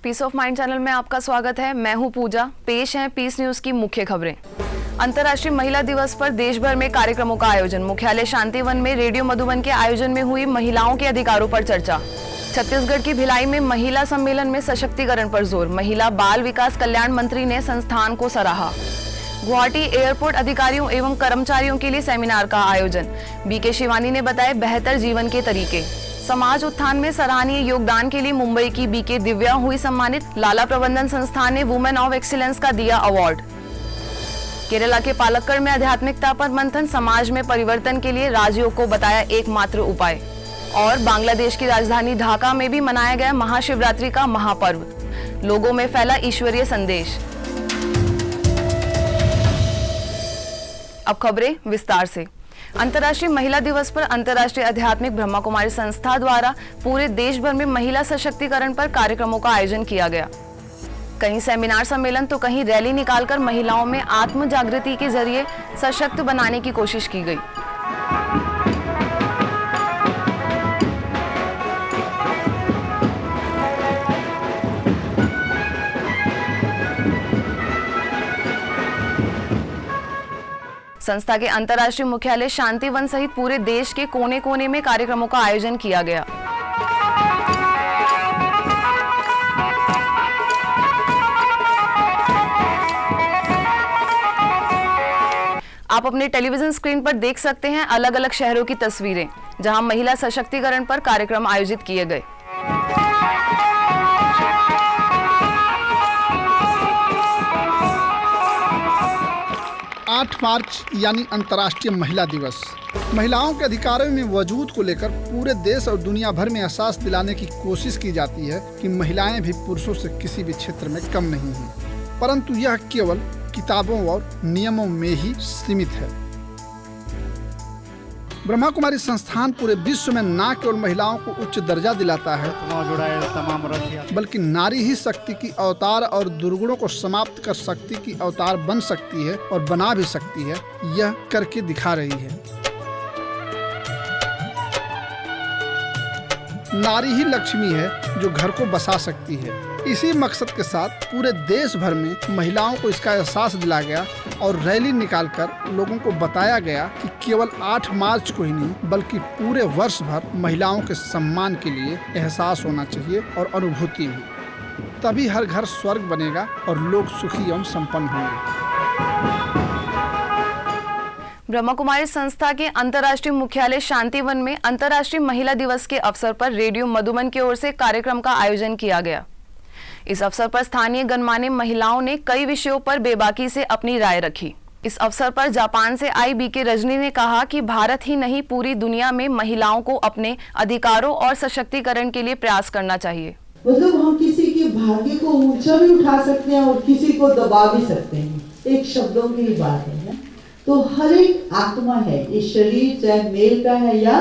Piece of mind channel में आपका स्वागत है। मैं हूं पूजा। पेश हैं पीस न्यूज की मुख्य खबरें। अंतर्राष्ट्रीय महिला दिवस पर देश भर में कार्यक्रमों का आयोजन। मुख्यालय शांतिवन में रेडियो मधुबन के आयोजन में हुई महिलाओं के अधिकारों पर चर्चा। छत्तीसगढ़ की भिलाई में महिला सम्मेलन में सशक्तिकरण पर जोर। महिला बाल विकास कल्याण मंत्री ने संस्थान को सराहा। गुवाहाटी एयरपोर्ट अधिकारियों एवं कर्मचारियों के लिए सेमिनार का आयोजन। बीके शिवानी ने बताए बेहतर जीवन के तरीके। समाज उत्थान में सराहनीय योगदान के लिए मुंबई की बीके दिव्या हुई सम्मानित। लाला प्रबंधन संस्थान ने वुमेन ऑफ एक्सीलेंस का दिया अवार्ड। केरला के पालक्कड़ में आध्यात्मिकता पर मंथन। समाज में परिवर्तन के लिए राजयोग को बताया एकमात्र उपाय। और बांग्लादेश की राजधानी ढाका में भी मनाया गया महाशिवरात्रि का महापर्व। लोगों में फैला ईश्वरीय संदेश। अब खबरें विस्तार से। अंतर्राष्ट्रीय महिला दिवस पर अंतर्राष्ट्रीय आध्यात्मिक ब्रह्मा कुमारी संस्था द्वारा पूरे देश भर में महिला सशक्तिकरण पर कार्यक्रमों का आयोजन किया गया। कहीं सेमिनार सम्मेलन तो कहीं रैली निकालकर महिलाओं में आत्म जागृति के जरिए सशक्त बनाने की कोशिश की गई। संस्था के अंतर्राष्ट्रीय मुख्यालय शांतिवन सहित पूरे देश के कोने कोने में कार्यक्रमों का आयोजन किया गया। आप अपने टेलीविजन स्क्रीन पर देख सकते हैं अलग अलग शहरों की तस्वीरें, जहां महिला सशक्तिकरण पर कार्यक्रम आयोजित किए गए। 8 मार्च यानी अंतर्राष्ट्रीय महिला दिवस। महिलाओं के अधिकारों में वजूद को लेकर पूरे देश और दुनिया भर में एहसास दिलाने की कोशिश की जाती है कि महिलाएं भी पुरुषों से किसी भी क्षेत्र में कम नहीं हैं, परंतु यह केवल किताबों और नियमों में ही सीमित है। ब्रह्मा कुमारी संस्थान पूरे विश्व में न केवल महिलाओं को उच्च दर्जा दिलाता है, बल्कि नारी ही शक्ति की अवतार और दुर्गुणों को समाप्त कर शक्ति की अवतार बन सकती है और बना भी सकती है, यह करके दिखा रही है। नारी ही लक्ष्मी है जो घर को बसा सकती है। इसी मकसद के साथ पूरे देश भर में महिलाओं को इसका एहसास दिलाया गया और रैली निकालकर लोगों को बताया गया कि केवल 8 मार्च को ही नहीं बल्कि पूरे वर्ष भर महिलाओं के सम्मान के लिए एहसास होना चाहिए और अनुभूति भी। तभी हर घर स्वर्ग बनेगा और लोग सुखी एवं संपन्न होंगे। ब्रह्मा कुमारी संस्था के अंतर्राष्ट्रीय मुख्यालय शांतिवन में अंतर्राष्ट्रीय महिला दिवस के अवसर पर रेडियो मधुबन की ओर से कार्यक्रम का आयोजन किया गया। इस अवसर पर स्थानीय गणमान्य महिलाओं ने कई विषयों पर बेबाकी से अपनी राय रखी। इस अवसर पर जापान से आई बीके रजनी ने कहा कि भारत ही नहीं पूरी दुनिया में महिलाओं को अपने अधिकारों और सशक्तिकरण के लिए प्रयास करना चाहिए। मतलब हम किसी के भाग्य को ऊंचा भी उठा सकते हैं और किसी को दबा भी सकते हैं, एक शब्दों की ही बात है। तो हर एक आत्मा है, ये शरीर चाहे मेल का है या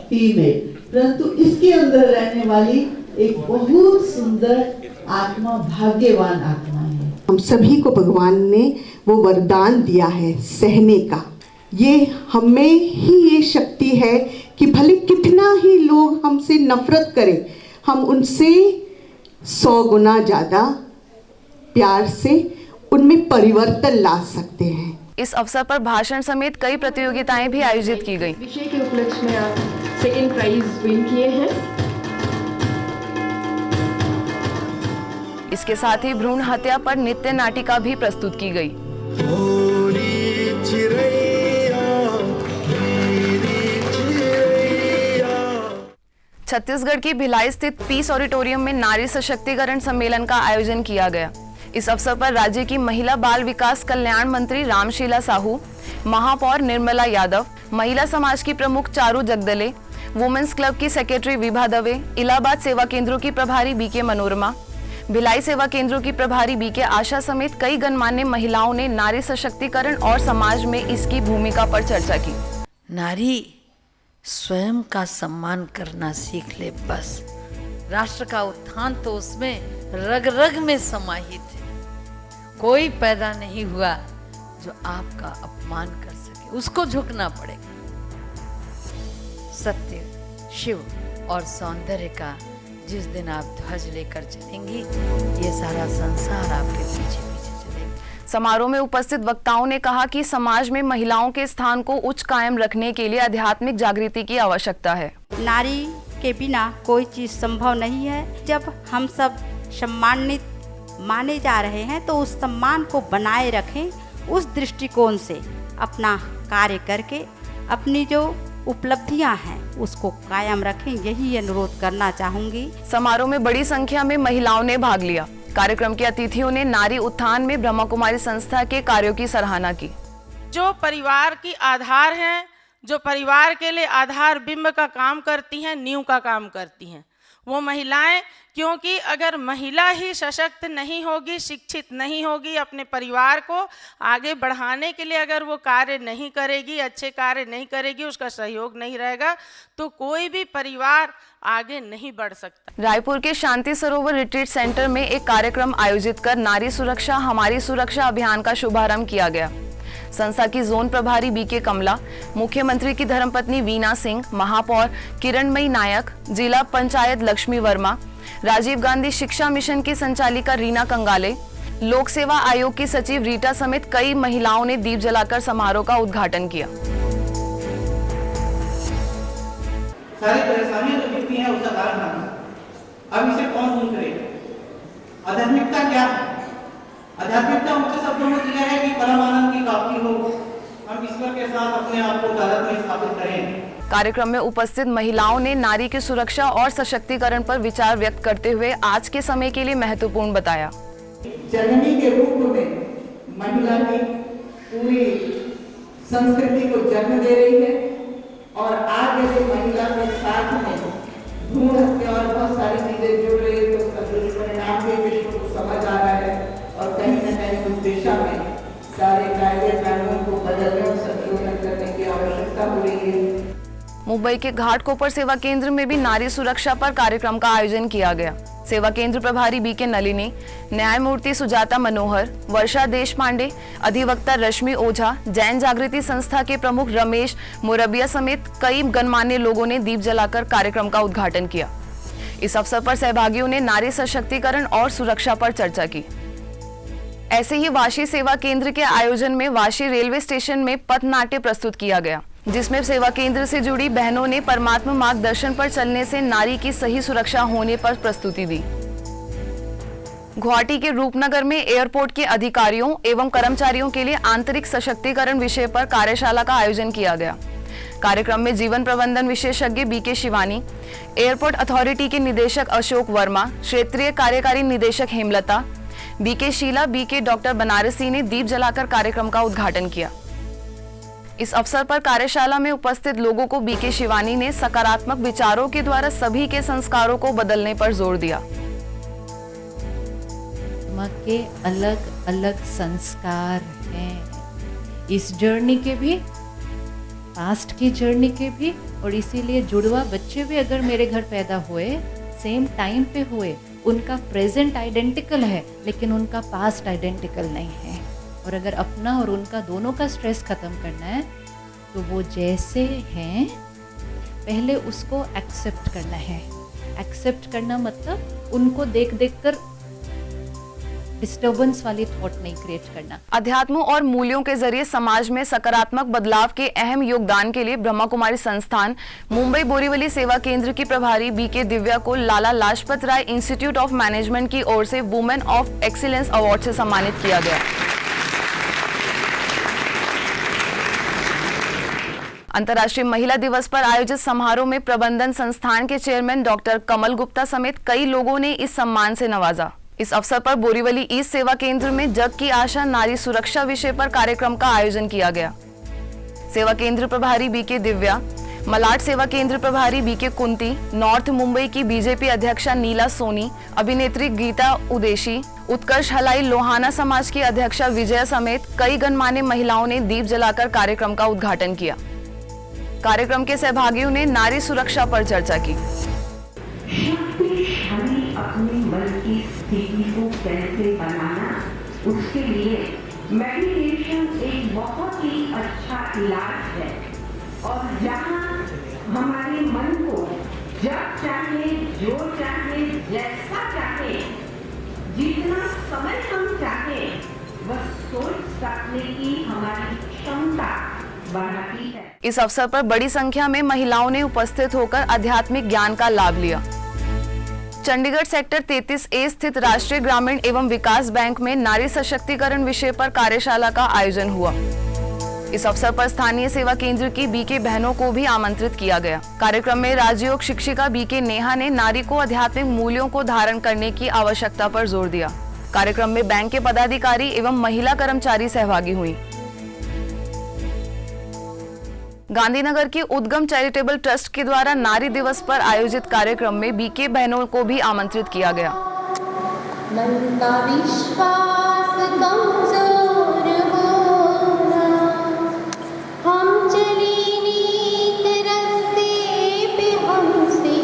फीमेल, परंतु इसके अंदर रहने वाली एक बहुत सुंदर आत्मा भाग्यवान आत्मा है। हम सभी को भगवान ने वो वरदान दिया है सहने का। ये हमें ही ये शक्ति है कि भले कितना ही लोग हमसे नफरत करें, हम उनसे 100 गुना ज़्यादा प्यार से उनमें परिवर्तन ला सकते हैं। इस अवसर पर भाषण समेत कई प्रतियोगिताएं भी आयोजित की गई। विषय के उपलक्ष्य में आप 2nd प्राइज विन किए हैं। इसके साथ ही भ्रूण हत्या पर नृत्य नाटिका भी प्रस्तुत की गई। छत्तीसगढ़ की भिलाई स्थित पीस ऑडिटोरियम में नारी सशक्तिकरण सम्मेलन का आयोजन किया गया। इस अवसर पर राज्य की महिला बाल विकास कल्याण मंत्री रामशीला साहू, महापौर निर्मला यादव, महिला समाज की प्रमुख चारू जगदले, वुमेन्स क्लब की सेक्रेटरी विभा दवे, इलाहाबाद सेवा केंद्रों की प्रभारी बीके मनोरमा, भिलाई सेवा केंद्रों की प्रभारी बीके आशा समेत कई गणमान्य महिलाओं ने नारी सशक्तिकरण और समाज में इसकी भूमिका पर चर्चा की। नारी स्वयं का सम्मान करना सीख ले, बस राष्ट्र का उत्थान तो उसमें रग रग में समाहित है। कोई पैदा नहीं हुआ जो आपका अपमान कर सके, उसको झुकना पड़ेगा। सत्य, शिव और सौंदर्य का जिस दिन आप ध्वज लेकर चलेंगी, ये सारा संसार आपके पीछे पीछे चलेगा। समारोह में उपस्थित वक्ताओं ने कहा कि समाज में महिलाओं के स्थान को उच्च कायम रखने के लिए आध्यात्मिक जागृति की आवश्यकता है। नारी के बिना कोई चीज़ संभव नहीं है। जब हम सब सम्मानित माने जा रहे हैं तो उस सम्मान को बनाए रखें, उस दृष्टिकोण से अपना कार्य करके अपनी जो उपलब्धियां हैं उसको कायम रखें, यही अनुरोध करना चाहूँगी। समारोह में बड़ी संख्या में महिलाओं ने भाग लिया। कार्यक्रम के अतिथियों ने नारी उत्थान में ब्रह्मा कुमारी संस्था के कार्यों की सराहना की। जो परिवार की आधार हैं, जो परिवार के लिए आधार बिंब का काम करती हैं, नींव का काम करती हैं, वो महिलाएं, क्योंकि अगर महिला ही सशक्त नहीं होगी, शिक्षित नहीं होगी, अपने परिवार को आगे बढ़ाने के लिए अगर वो कार्य नहीं करेगी, अच्छे कार्य नहीं करेगी, उसका सहयोग नहीं रहेगा, तो कोई भी परिवार आगे नहीं बढ़ सकता। रायपुर के शांति सरोवर रिट्रीट सेंटर में एक कार्यक्रम आयोजित कर नारी सुरक्षा हमारी सुरक्षा अभियान का शुभारंभ किया गया। संस्था की जोन प्रभारी बीके कमला, मुख्यमंत्री की धर्मपत्नी वीना सिंह, महापौर किरणमयी नायक, जिला पंचायत लक्ष्मी वर्मा, राजीव गांधी शिक्षा मिशन की संचालिका रीना कंगाले, लोक सेवा आयोग की सचिव रीटा समेत कई महिलाओं ने दीप जलाकर समारोह का उद्घाटन किया। सारी परेशानियां जो दिखती हैं उसका कारण अब इसे कौन दूर करेगा? आध्यात्मिकता क्या है? आध्यात्मिकता उच्च शब्दों में दिया है कि परम आनंद की प्राप्ति हो, हम ईश्वर के साथ अपने आप को तादात्म्य में स्थापित करें। कार्यक्रम में उपस्थित महिलाओं ने नारी की सुरक्षा और सशक्तिकरण पर विचार व्यक्त करते हुए आज के समय के लिए महत्वपूर्ण बताया। जननी के रूप में महिला ही पूरी संस्कृति को जन्म दे रही है और आज यदि महिला के साथ में भ्रूण हत्या और बहुत सारी चीजें जुड़ रही है तो उसका दुष्परिणाम भी विश्व को समझ आ रहा है और कहीं न कहीं उस दिशा में सारे कायदे कानून को बदलने और संशोधन करने की आवश्यकता हो रही है। मुंबई के घाटकोपर सेवा केंद्र में भी नारी सुरक्षा पर कार्यक्रम का आयोजन किया गया। सेवा केंद्र प्रभारी बीके नलिनी, न्यायमूर्ति सुजाता मनोहर, वर्षा देशपांडे, अधिवक्ता रश्मि ओझा, जैन जागृति संस्था के प्रमुख रमेश मुरबिया समेत कई गणमान्य लोगों ने दीप जलाकर कार्यक्रम का उद्घाटन किया। इस अवसर पर सहभागियों ने नारी सशक्तिकरण और सुरक्षा पर चर्चा की। ऐसे ही वाशी सेवा केंद्र के आयोजन में वाशी रेलवे स्टेशन में पथनाट्य प्रस्तुत किया गया, जिसमें सेवा केंद्र से जुड़ी बहनों ने परमात्मा मार्गदर्शन पर चलने से नारी की सही सुरक्षा होने पर प्रस्तुति दी। गुवाहाटी के रूपनगर में एयरपोर्ट के अधिकारियों एवं कर्मचारियों के लिए आंतरिक सशक्तिकरण विषय पर कार्यशाला का आयोजन किया गया। कार्यक्रम में जीवन प्रबंधन विशेषज्ञ बीके शिवानी, एयरपोर्ट अथॉरिटी के निदेशक अशोक वर्मा, क्षेत्रीय कार्यकारी निदेशक Hemlata, BK Sheela, BK doctor Banarasi ने दीप जलाकर कार्यक्रम का उद्घाटन किया। इस अवसर पर कार्यशाला में उपस्थित लोगों को बीके शिवानी ने सकारात्मक विचारों के द्वारा सभी के संस्कारों को बदलने पर जोर दिया। के अलग अलग संस्कार हैं इस जर्नी के भी, पास्ट की जर्नी के भी, और इसीलिए जुड़वा बच्चे भी अगर मेरे घर पैदा हुए सेम टाइम पे हुए, उनका प्रेजेंट आइडेंटिकल है लेकिन उनका पास्ट आइडेंटिकल नहीं है। और अगर अपना और उनका दोनों का स्ट्रेस ख़त्म करना है तो वो जैसे हैं पहले उसको एक्सेप्ट करना है। एक्सेप्ट करना मतलब उनको देख देख कर डिस्टर्बेंस वाली थॉट नहीं क्रिएट करना। अध्यात्म और मूल्यों के जरिए समाज में सकारात्मक बदलाव के अहम योगदान के लिए ब्रह्मा कुमारी संस्थान मुंबई बोरीवली सेवा केंद्र की प्रभारी बीके दिव्या को Lala Lajpat Rai institute of management की ओर से वुमेन ऑफ एक्सीलेंस अवार्ड से सम्मानित किया गया। अंतर्राष्ट्रीय महिला दिवस पर आयोजित समारोह में प्रबंधन संस्थान के चेयरमैन डॉक्टर कमल गुप्ता समेत कई लोगों ने इस सम्मान से नवाजा। इस अवसर पर बोरीवली ईस्ट सेवा केंद्र में जग की आशा नारी सुरक्षा विषय पर कार्यक्रम का आयोजन किया गया। सेवा केंद्र प्रभारी बीके दिव्या, मलाड सेवा केंद्र प्रभारी बीके कुंती, नॉर्थ मुंबई की बीजेपी अध्यक्षा नीला सोनी, अभिनेत्री गीता उदेशी, उत्कर्ष हलाई लोहाना समाज की अध्यक्षा विजया समेत कई गणमान्य महिलाओं ने दीप जलाकर कार्यक्रम का उद्घाटन किया। कार्यक्रम के सहभागियों ने नारी सुरक्षा पर चर्चा की। शक्तिशाली अपने मन की स्थिति को कैसे बनाना, उसके लिए मेडिटेशन एक बहुत ही अच्छा इलाज है। और जहाँ हमारे मन को जब चाहे, जो चाहे, जैसा चाहे, जितना समय हम चाहे, वह सोच सकने की हमारी क्षमता बढ़ाती है। इस अवसर पर बड़ी संख्या में महिलाओं ने उपस्थित होकर आध्यात्मिक ज्ञान का लाभ लिया। चंडीगढ़ सेक्टर 33A स्थित राष्ट्रीय ग्रामीण एवं विकास बैंक में नारी सशक्तिकरण विषय पर कार्यशाला का आयोजन हुआ। इस अवसर पर स्थानीय सेवा केंद्र की बीके बहनों को भी आमंत्रित किया गया। कार्यक्रम में राजयोग शिक्षिका बीके नेहा ने नारी को आध्यात्मिक मूल्यों को धारण करने की आवश्यकता पर जोर दिया। कार्यक्रम में बैंक के पदाधिकारी एवं महिला कर्मचारी सहभागी हुई। गांधीनगर की उद्गम चैरिटेबल ट्रस्ट के द्वारा नारी दिवस पर आयोजित कार्यक्रम में बीके बहनों को भी आमंत्रित किया गया। मन का विश्वास कमजोर होना, हम चली नीत रास्ते पे हमसे।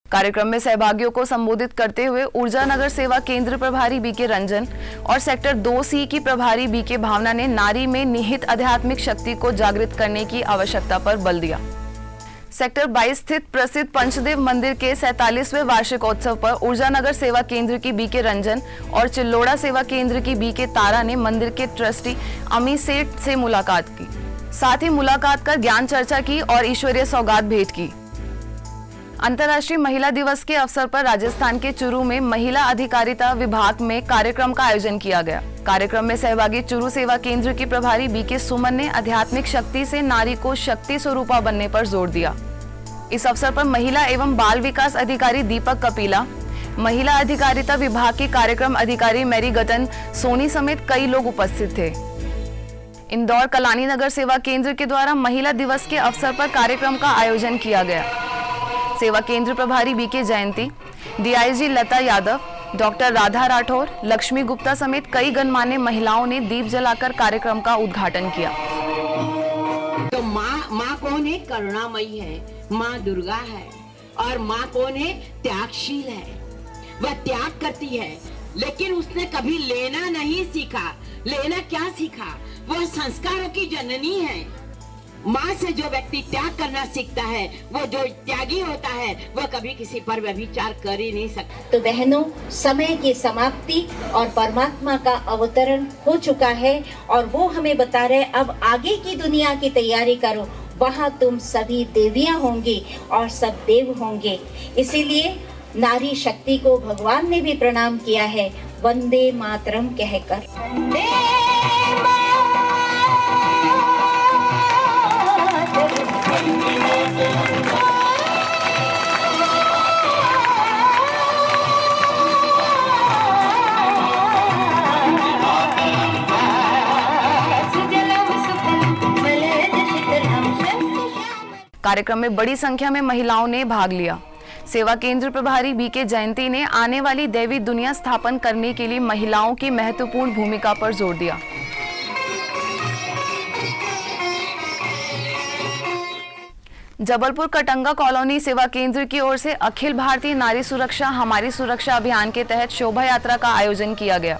कार्यक्रम में सहभागियों को संबोधित करते हुए ऊर्जा नगर सेवा केंद्र प्रभारी बीके रंजन और सेक्टर 2C की प्रभारी बीके भावना ने नारी में निहित आध्यात्मिक शक्ति को जागृत करने की आवश्यकता पर बल दिया। सेक्टर 22 स्थित प्रसिद्ध पंचदेव मंदिर के 47वें वार्षिकोत्सव पर ऊर्जा नगर सेवा केंद्र की बीके रंजन और चिल्लोड़ा सेवा केंद्र की बीके तारा ने मंदिर के ट्रस्टी अमी सेठ से मुलाकात की। साथ ही मुलाकात कर ज्ञान चर्चा की और ईश्वरीय सौगात भेंट की। अंतर्राष्ट्रीय महिला दिवस के अवसर पर राजस्थान के चुरू में महिला अधिकारिता विभाग में कार्यक्रम का आयोजन किया गया। कार्यक्रम में सहभागी चुरू सेवा केंद्र की प्रभारी बीके सुमन ने आध्यात्मिक शक्ति से नारी को शक्ति स्वरूपा बनने पर जोर दिया। इस अवसर पर महिला एवं बाल विकास अधिकारी दीपक कपिला, महिला अधिकारिता विभाग की कार्यक्रम अधिकारी मैरी गतन सोनी समेत कई लोग उपस्थित थे। इंदौर कलानी नगर सेवा केंद्र के द्वारा महिला दिवस के अवसर पर कार्यक्रम का आयोजन किया गया। सेवा केंद्र प्रभारी बीके जयंती, डीआईजी लता यादव, डॉक्टर राधा राठौर, लक्ष्मी गुप्ता समेत कई गणमान्य महिलाओं ने दीप जलाकर कार्यक्रम का उद्घाटन किया। तो माँ कौन है? करुणामयी है, माँ दुर्गा है। और माँ कौन है? त्यागशील है। वह त्याग करती है, लेकिन उसने कभी लेना नहीं सीखा। लेना क्या सीखा? वह संस्कारों की जननी है। माँ से जो व्यक्ति त्याग करना सीखता है, वो जो त्यागी होता है, वह कभी किसी पर व्यभिचार कर ही नहीं सकता। तो बहनों, समय की समाप्ति और परमात्मा का अवतरण हो चुका है और वो हमें बता रहे अब आगे की दुनिया की तैयारी करो, वहाँ तुम सभी देवियाँ होंगी और सब देव होंगे। इसीलिए नारी शक्ति को भगवान ने भी प्रणाम किया है, वंदे मातरम कहकर। कार्यक्रम में बड़ी संख्या में महिलाओं ने भाग लिया। सेवा केंद्र प्रभारी बीके जयंती ने आने वाली दैवी दुनिया स्थापन करने के लिए महिलाओं की महत्वपूर्ण भूमिका पर जोर दिया। जबलपुर कटंगा कॉलोनी सेवा केंद्र की ओर से अखिल भारतीय नारी सुरक्षा हमारी सुरक्षा अभियान के तहत शोभा यात्रा का आयोजन किया गया।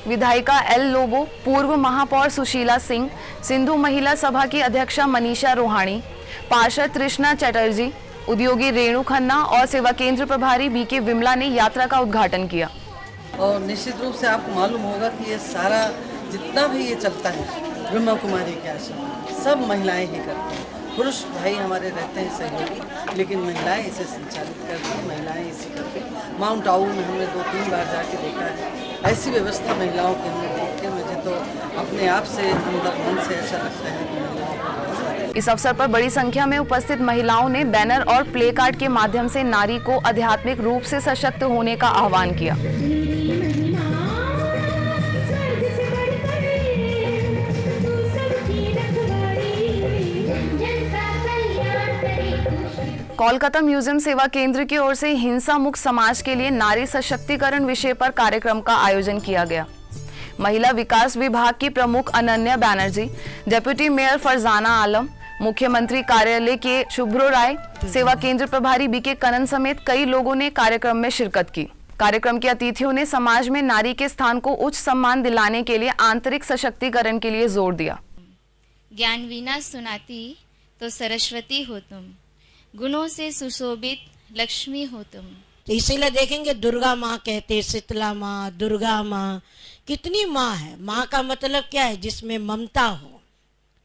विधायिका एल लोबो, पूर्व महापौर सुशीला सिंह, सिंधु महिला सभा की अध्यक्षा मनीषा रोहाणी, पार्षद तृष्णा चटर्जी, उद्योगी रेणु खन्ना और सेवा केंद्र प्रभारी बीके विमला ने यात्रा का उद्घाटन किया। और निश्चित रूप से आपको मालूम होगा कि ये सारा जितना भी ये चलता है ब्रह्मा कुमारी के आश्रम सब महिलाएं ही करती हैं। पुरुष भाई हमारे रहते हैं सहयोगी, लेकिन महिलाएं इसे संचालित करती हैं, महिलाएं इसे करती हैं। माउंट आबू में हमने 2-3 बार जाके देखा है, ऐसी व्यवस्था महिलाओं की हमने देख के मुझे तो अपने आप से अंदर मन से ऐसा लगता है कि इस अवसर पर बड़ी संख्या में उपस्थित महिलाओं ने बैनर और प्ले कार्ड के माध्यम से नारी को आध्यात्मिक रूप से सशक्त होने का आह्वान किया। कोलकाता म्यूजियम सेवा केंद्र की ओर से हिंसा मुक्त समाज के लिए नारी सशक्तिकरण विषय पर कार्यक्रम का आयोजन किया गया। महिला विकास विभाग की प्रमुख अनन्या बैनर्जी, डेप्यूटी मेयर फरजाना आलम, मुख्यमंत्री कार्यालय के शुभ्रो राय, सेवा केंद्र प्रभारी बीके कनन समेत कई लोगों ने कार्यक्रम में शिरकत की। कार्यक्रम के अतिथियों ने समाज में नारी के स्थान को उच्च सम्मान दिलाने के लिए आंतरिक सशक्तिकरण के लिए जोर दिया। ज्ञान वीणा सुनाती तो सरस्वती हो तुम, गुणों से सुशोभित लक्ष्मी हो तुम। तो इसीलिए देखेंगे दुर्गा माँ कहते, शीतला माँ, दुर्गा माँ, कितनी माँ है। माँ का मतलब क्या है? जिसमें ममता हो,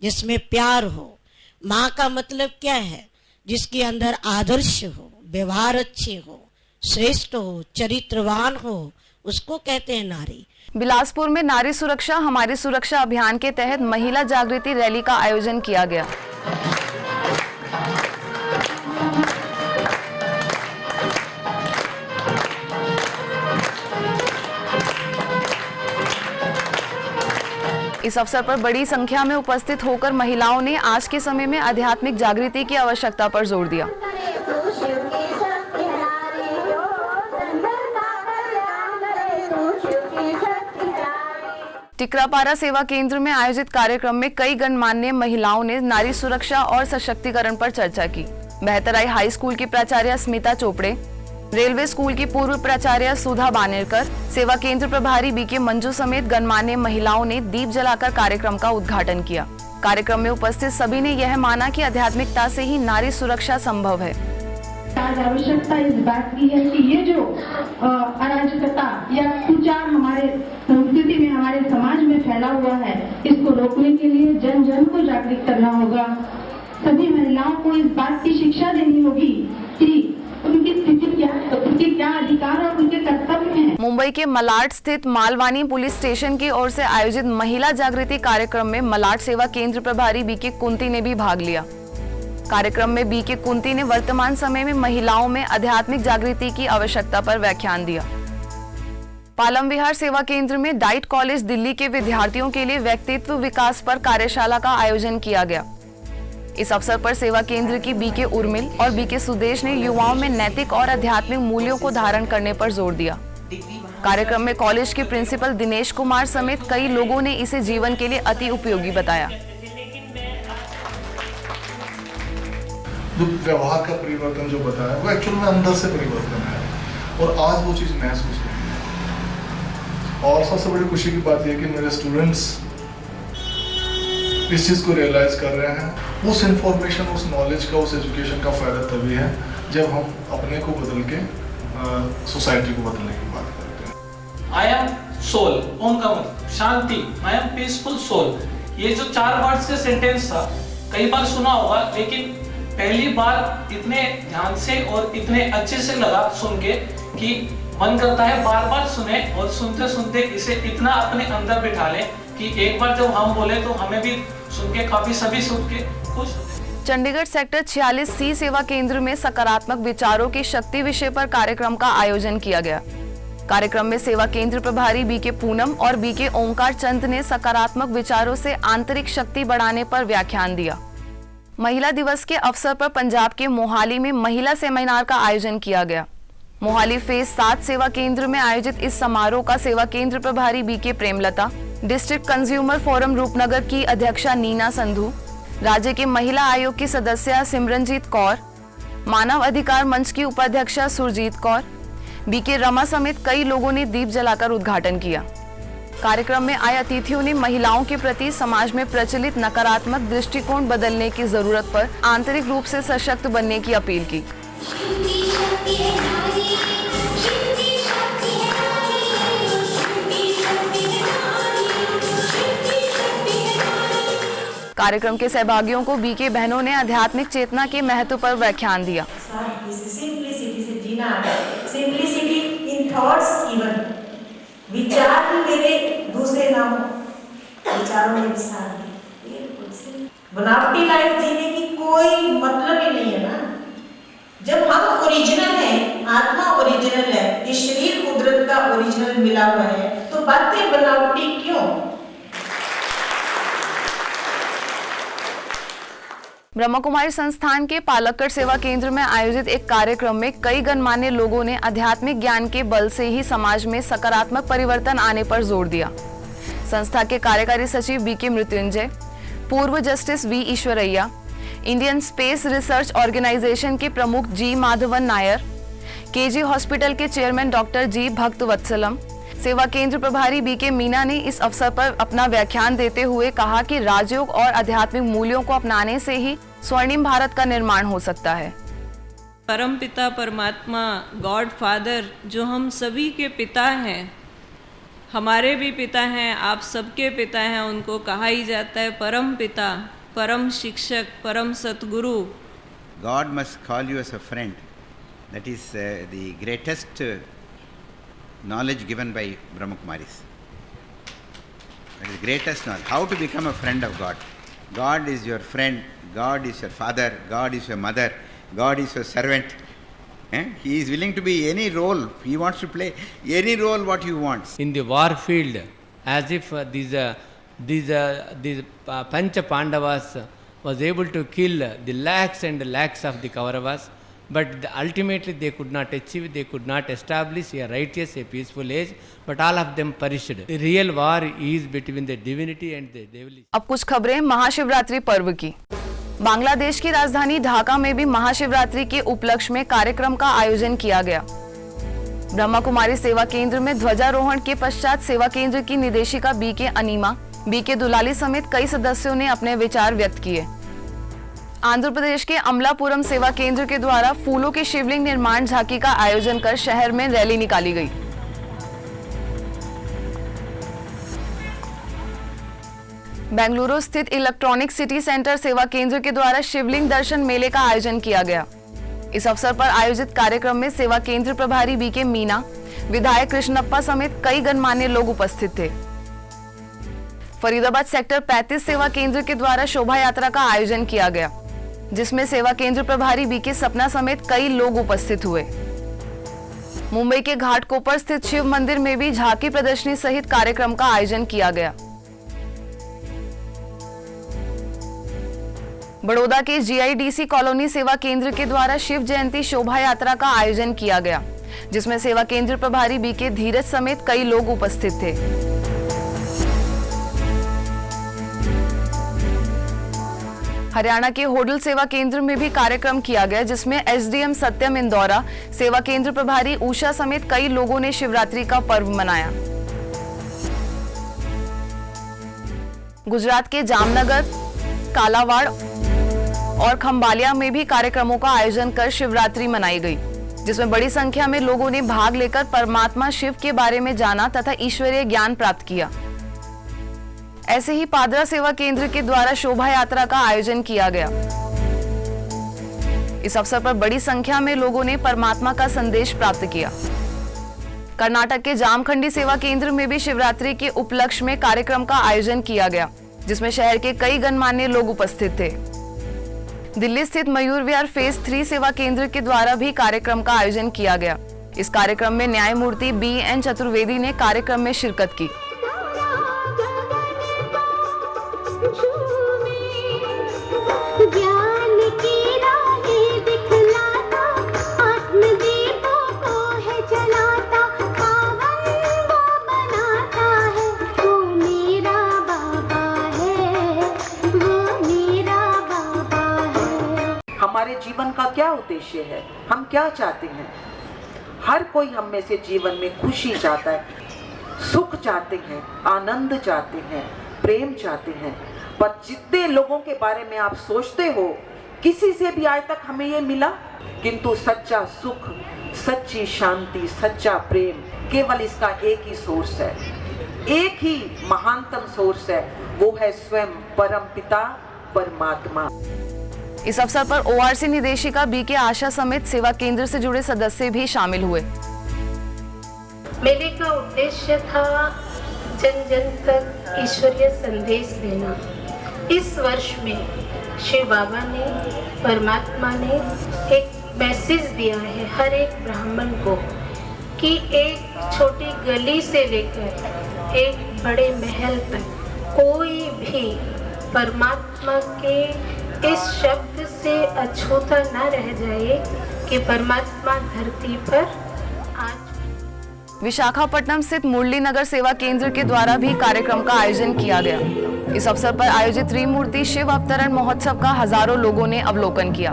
जिसमें प्यार हो। माँ का मतलब क्या है? जिसके अंदर आदर्श हो, व्यवहार अच्छे हो, श्रेष्ठ हो, चरित्रवान हो, उसको कहते हैं नारी। बिलासपुर में नारी सुरक्षा हमारी सुरक्षा अभियान के तहत महिला जागृति रैली का आयोजन किया गया। इस अवसर पर बड़ी संख्या में उपस्थित होकर महिलाओं ने आज के समय में आध्यात्मिक जागृति की आवश्यकता पर जोर दिया। टिकरापारा सेवा केंद्र में आयोजित कार्यक्रम में कई गणमान्य महिलाओं ने नारी सुरक्षा और सशक्तिकरण पर चर्चा की। बेहतराई हाई स्कूल की प्राचार्य स्मिता चोपड़े, रेलवे स्कूल की पूर्व प्राचार्य सुधा बानेरकर, सेवा केंद्र प्रभारी बीके मंजू समेत गणमान्य महिलाओं ने दीप जलाकर कार्यक्रम का उद्घाटन किया। कार्यक्रम में उपस्थित सभी ने यह माना कि आध्यात्मिकता से ही नारी सुरक्षा संभव है। आज आवश्यकता इस बात की है कि ये जो अराजकता या कुचार हमारे संस्कृति में, हमारे समाज में फैला हुआ है, इसको रोकने के लिए जन जन को जागृत करना होगा। सभी महिलाओं को इस बात की शिक्षा देनी होगी कि उनकी स्थिति क्या है, उनके क्या अधिकार और उनके कर्तव्य हैं। मुंबई के मलाड स्थित मालवानी पुलिस स्टेशन की ओर से आयोजित महिला जागृति कार्यक्रम में मलाड सेवा केंद्र प्रभारी बीके कुंती ने भी भाग लिया। कार्यक्रम में बीके कुंती ने वर्तमान समय में महिलाओं में आध्यात्मिक जागृति की आवश्यकता पर व्याख्यान दिया। पालम विहार सेवा केंद्र में डाइट कॉलेज दिल्ली के विद्यार्थियों के लिए व्यक्तित्व विकास पर कार्यशाला का आयोजन किया गया। इस अवसर पर सेवा केंद्र की बीके उर्मिल और बीके सुदेश ने युवाओं में नैतिक और आध्यात्मिक मूल्यों को धारण करने पर जोर दिया। कार्यक्रम में कॉलेज के प्रिंसिपल दिनेश कुमार समेत कई लोगों ने इसे जीवन के लिए अति उपयोगी बताया। जो व्यवहार का परिवर्तन जो बताया वो एक्चुअल में अंदर से परिवर्तन है और आज वो चीज़ महसूस हो रही है। और सबसे बड़ी खुशी की बात यह है कि मेरे स्टूडेंट्स इस चीज़ को रियलाइज कर रहे हैं। उस इंफॉर्मेशन, उस नॉलेज का, उस एजुकेशन का फायदा तभी है जब हम अपने को बदल के सोसाइटी को बदलने की बात करते हैं। आई एम सोल, ओम का मतलब शांति, आई एम पीसफुल सोल। ये जो 4 वर्ड्स के सेंटेंस था, कई बार सुना होगा, लेकिन पहली बार इतने ध्यान से और इतने अच्छे से लगा सुन के कि मन करता है बार बार सुने और सुनते सुनते इसे इतना अपने अंदर बिठा लें कि एक बार जब हम बोले तो हमें भी सुन के काफी सभी सुन के खुश होते। चंडीगढ़ सेक्टर 46C सेवा केंद्र में सकारात्मक विचारों की शक्ति विषय पर कार्यक्रम का आयोजन किया गया। कार्यक्रम में सेवा केंद्र प्रभारी बीके पूनम और बीके ओंकार चंद ने सकारात्मक विचारों से आंतरिक शक्ति बढ़ाने पर व्याख्यान दिया। महिला दिवस के अवसर पर पंजाब के मोहाली में महिला सेमिनार का आयोजन किया गया। मोहाली फेज 7 सेवा केंद्र में आयोजित इस समारोह का सेवा केंद्र प्रभारी BK Premlata, district consumer forum Rupnagar की अध्यक्षा नीना संधू, राज्य के महिला आयोग की सदस्य सिमरनजीत कौर, मानव अधिकार मंच की उपाध्यक्षा सुरजीत कौर, बीके रमा समेत कई लोगों ने दीप जलाकर उद्घाटन किया। कार्यक्रम में आए अतिथियों ने महिलाओं के प्रति समाज में प्रचलित नकारात्मक दृष्टिकोण बदलने की जरूरत पर आंतरिक रूप से सशक्त बनने की अपील की। कार्यक्रम के सहभागियों को बीके बहनों ने आध्यात्मिक चेतना के महत्व पर व्याख्यान दिया। सिंपलिसिटी से जीना है, सिंपलिसिटी इन थॉट्स, इवन विचार भी मेरे दूसरे ना हो, विचारों में भी साथ है। बनावटी लाइफ जीने की कोई मतलब ही नहीं है ना। जब हम ओरिजिनल हैं, आत्मा ओरिजिनल है, ये शरीर कुदरत का ओरिजिनल मिला हुआ है, तो बातें बनावटी क्यों? ब्रह्मा कुमारी संस्थान के पालक्कड़ सेवा केंद्र में आयोजित एक कार्यक्रम में कई गणमान्य लोगों ने आध्यात्मिक ज्ञान के बल से ही समाज में सकारात्मक परिवर्तन आने पर जोर दिया। संस्था के कार्यकारी सचिव बीके मृत्युंजय, पूर्व justice V Eshwaraiah, Indian space research organisation के प्रमुख G Madhavan Nair, KG hospital के चेयरमैन डॉक्टर जी भक्तवत्सलम, सेवा केंद्र प्रभारी बीके मीना ने इस अवसर पर अपना व्याख्यान देते हुए कहा कि राजयोग और आध्यात्मिक मूल्यों को अपनाने से ही स्वर्णिम भारत का निर्माण हो सकता है। परम पिता परमात्मा, गॉड फादर, जो हम सभी के पिता हैं, हमारे भी पिता हैं, आप सबके पिता हैं, उनको कहा ही जाता है परम पिता, परम शिक्षक, परम सतगुरु। God must call you as a friend. That is the greatest knowledge given by Brahma Kumaris. That is the greatest knowledge. How to become a friend of God. God is your friend, God is your father, God is your mother, God is your servant. He is willing to be any role, he wants to play any role what he wants. In the war field, as if these Pancha Pandavas was able to kill the lakhs and lakhs of the Kauravas, but ultimately they could not achieve, they could not establish a righteous, a peaceful age, but all of them perished. The real war is between the divinity and the devil. अब कुछ खबरें महाशिवरात्रि पर्व की। बांग्लादेश की राजधानी ढाका में भी महाशिवरात्रि के उपलक्ष्य में कार्यक्रम का आयोजन किया गया। ब्रह्मा कुमारी सेवा केंद्र में ध्वजारोहण के पश्चात सेवा केंद्र की निदेशिका बीके अनीमा, बीके दुलाली समेत कई सदस्यों ने अपने विचार व्यक्त किए। आंध्र प्रदेश के अमलापुरम सेवा केंद्र के द्वारा फूलों के शिवलिंग निर्माण झांकी का आयोजन कर शहर में रैली निकाली गई। बेंगलुरु स्थित इलेक्ट्रॉनिक सिटी सेंटर सेवा केंद्र के द्वारा शिवलिंग दर्शन मेले का आयोजन किया गया। इस अवसर पर आयोजित कार्यक्रम में सेवा केंद्र प्रभारी बीके मीना, विधायक कृष्णप्पा समेत कई गणमान्य लोग उपस्थित थे। फरीदाबाद सेक्टर 35 सेवा केंद्र के द्वारा शोभा यात्रा का आयोजन किया गया, जिसमें सेवा केंद्र प्रभारी बीके सपना समेत कई लोग उपस्थित हुए। मुंबई के घाटकोपर स्थित शिव मंदिर में भी झांकी प्रदर्शनी सहित कार्यक्रम का आयोजन किया गया। बड़ौदा के जीआईडीसी कॉलोनी सेवा केंद्र के द्वारा शिव जयंती शोभा यात्रा का आयोजन किया गया, जिसमें सेवा केंद्र प्रभारी बीके धीरज समेत कई लोग उपस्थित थे। हरियाणा के होडल सेवा केंद्र में भी कार्यक्रम किया गया, जिसमें एसडीएम सत्यम इंदौरा, सेवा केंद्र प्रभारी उषा समेत कई लोगों ने शिवरात्रि का पर्व मनाया। गुजरात के जामनगर, कालावाड़ और खंबालिया में भी कार्यक्रमों का आयोजन कर शिवरात्रि मनाई गई, जिसमें बड़ी संख्या में लोगों ने भाग लेकर परमात्मा शिव के बारे में जाना तथा ईश्वरीय ज्ञान प्राप्त किया। ऐसे ही पादरा सेवा केंद्र के द्वारा शोभा यात्रा का आयोजन किया गया। इस अवसर पर बड़ी संख्या में लोगों ने परमात्मा का संदेश प्राप्त किया। कर्नाटक के जामखंडी सेवा केंद्र में भी शिवरात्रि के उपलक्ष्य में कार्यक्रम का आयोजन किया गया, जिसमें शहर के कई गणमान्य लोग उपस्थित थे। दिल्ली स्थित मयूर विहार फेज 3 सेवा केंद्र के द्वारा भी कार्यक्रम का आयोजन किया गया। इस कार्यक्रम में न्यायमूर्ति BN चतुर्वेदी ने कार्यक्रम में शिरकत की। हमारे जीवन का क्या उद्देश्य है, हम क्या चाहते हैं। हर कोई हम में से जीवन में खुशी चाहता है, सुख चाहते हैं, आनंद चाहते हैं, प्रेम चाहते हैं। पर जितने लोगों के बारे में आप सोचते हो, किसी से भी आज तक हमें ये मिला, किंतु सच्चा सुख, सच्ची शांति, सच्चा प्रेम केवल इसका एक ही सोर्स है, एक ही महानतम सोर्स है, वो है स्वयं परम पिता परमात्मा। इस अवसर पर ORC निदेशिका BK आशा समेत सेवा केंद्र से जुड़े सदस्य भी शामिल हुए। मेले का उद्देश्य था जन जन तक ईश्वरीय संदेश देना। इस वर्ष में शिव बाबा ने, परमात्मा ने एक मैसेज दिया है हर एक ब्राह्मण को कि एक छोटी गली से लेकर एक बड़े महल तक कोई भी परमात्मा के इस शब्द से अछूता न रह जाए कि परमात्मा धरती पर आज। विशाखापट्टनम स्थित मुरली नगर सेवा केंद्र के द्वारा भी कार्यक्रम का आयोजन किया गया। इस अवसर पर आयोजित त्रिमूर्ति शिव अवतरण महोत्सव का हजारों लोगों ने अवलोकन किया।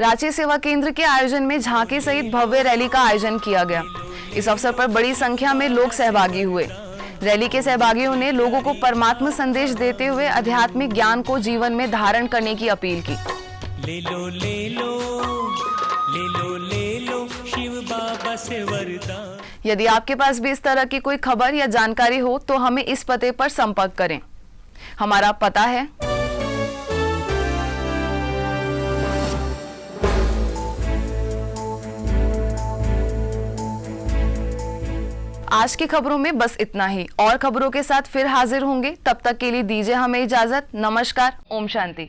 रांची सेवा केंद्र के आयोजन में झांकी सहित भव्य रैली का आयोजन किया गया। इस अवसर पर बड़ी संख्या में लोग सहभागी हुए। रैली के सहभागियों ने लोगों को परमात्मा संदेश देते हुए आध्यात्मिक ज्ञान को जीवन में धारण करने की अपील की। ले लो ले लो ले लो ले लो शिव बाबा से वरदान। यदि आपके पास भी इस तरह की कोई खबर या जानकारी हो तो हमें इस पते पर संपर्क करें। हमारा पता है आज की खबरों में बस इतना ही। और खबरों के साथ फिर हाजिर होंगे। तब तक के लिए दीजिए हमें इजाजत। नमस्कार। ओम शांति।